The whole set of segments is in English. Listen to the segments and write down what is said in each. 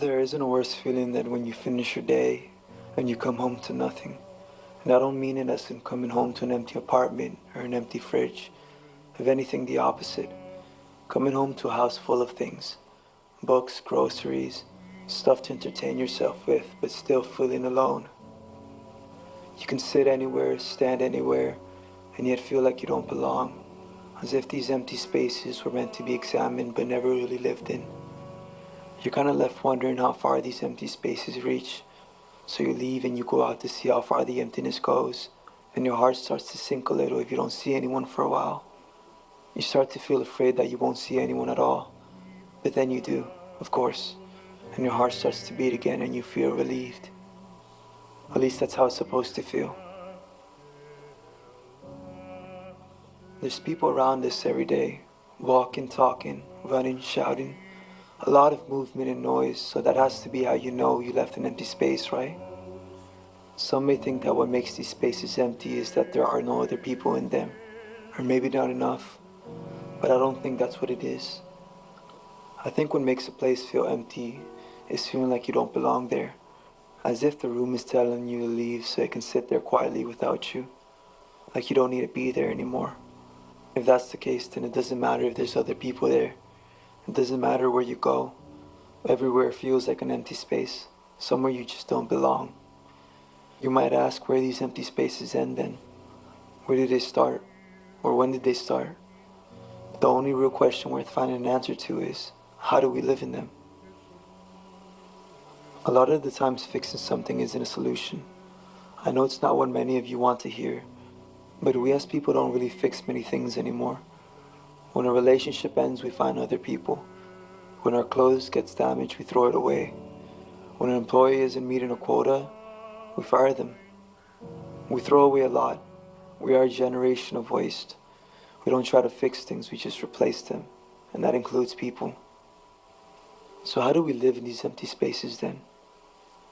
There isn't a worse feeling than when you finish your day and you come home to nothing. And I don't mean it as in coming home to an empty apartment or an empty fridge. If anything, the opposite. Coming home to a house full of things. Books, groceries, stuff to entertain yourself with, but still feeling alone. You can sit anywhere, stand anywhere, and yet feel like you don't belong. As if these empty spaces were meant to be examined but never really lived in. You're kind of left wondering how far these empty spaces reach. So you leave and you go out to see how far the emptiness goes. And your heart starts to sink a little if you don't see anyone for a while. You start to feel afraid that you won't see anyone at all. But then you do, of course. And your heart starts to beat again and you feel relieved. At least that's how it's supposed to feel. There's people around us every day. Walking, talking, running, shouting. A lot of movement and noise, so that has to be how you know you left an empty space, right? Some may think that what makes these spaces empty is that there are no other people in them, or maybe not enough, but I don't think that's what it is. I think what makes a place feel empty is feeling like you don't belong there, as if the room is telling you to leave so it can sit there quietly without you, like you don't need to be there anymore. If that's the case, then it doesn't matter if there's other people there. It doesn't matter where you go. Everywhere feels like an empty space, somewhere you just don't belong. You might ask where these empty spaces end then. Where did they start? Or when did they start? The only real question worth finding an answer to is, how do we live in them? A lot of the times fixing something isn't a solution. I know it's not what many of you want to hear, but we as people don't really fix many things anymore. When a relationship ends, we find other people. When our clothes gets damaged, we throw it away. When an employee isn't meeting a quota, we fire them. We throw away a lot. We are a generation of waste. We don't try to fix things, we just replace them. And that includes people. So how do we live in these empty spaces then?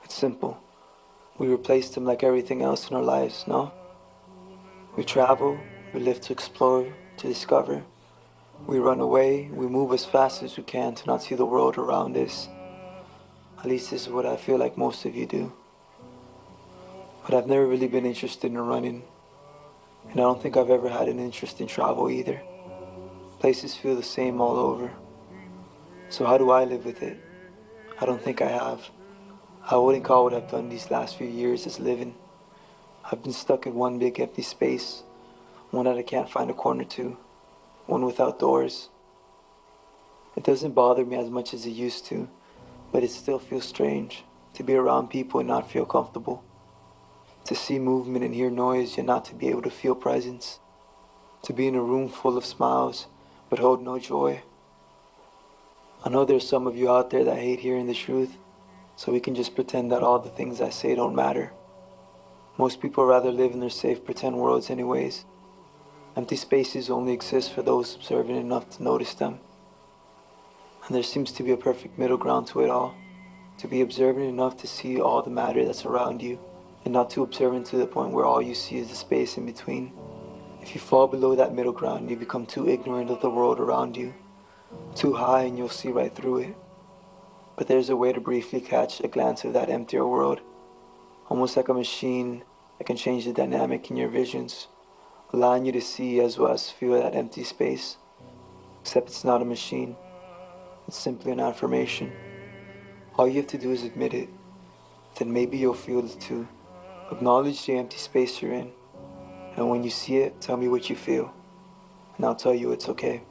It's simple. We replace them like everything else in our lives, no? We travel, we live to explore, to discover. We run away, we move as fast as we can to not see the world around us. At least this is what I feel like most of you do. But I've never really been interested in running. And I don't think I've ever had an interest in travel either. Places feel the same all over. So how do I live with it? I don't think I have. I wouldn't call what I've done these last few years as living. I've been stuck in one big empty space, one that I can't find a corner to. One without doors. It doesn't bother me as much as it used to, but it still feels strange to be around people and not feel comfortable. To see movement and hear noise yet not to be able to feel presence. To be in a room full of smiles but hold no joy. I know there's some of you out there that hate hearing the truth, so we can just pretend that all the things I say don't matter. Most people rather live in their safe pretend worlds anyways. Empty spaces only exist for those observant enough to notice them. And there seems to be a perfect middle ground to it all. To be observant enough to see all the matter that's around you, and not too observant to the point where all you see is the space in between. If you fall below that middle ground, you become too ignorant of the world around you. Too high and you'll see right through it. But there's a way to briefly catch a glance of that emptier world. Almost like a machine that can change the dynamic in your visions, allowing you to see as well as feel that empty space. Except it's not a machine. It's simply an affirmation. All you have to do is admit it. Then maybe you'll feel it too. Acknowledge the empty space you're in. And when you see it, tell me what you feel. And I'll tell you it's okay.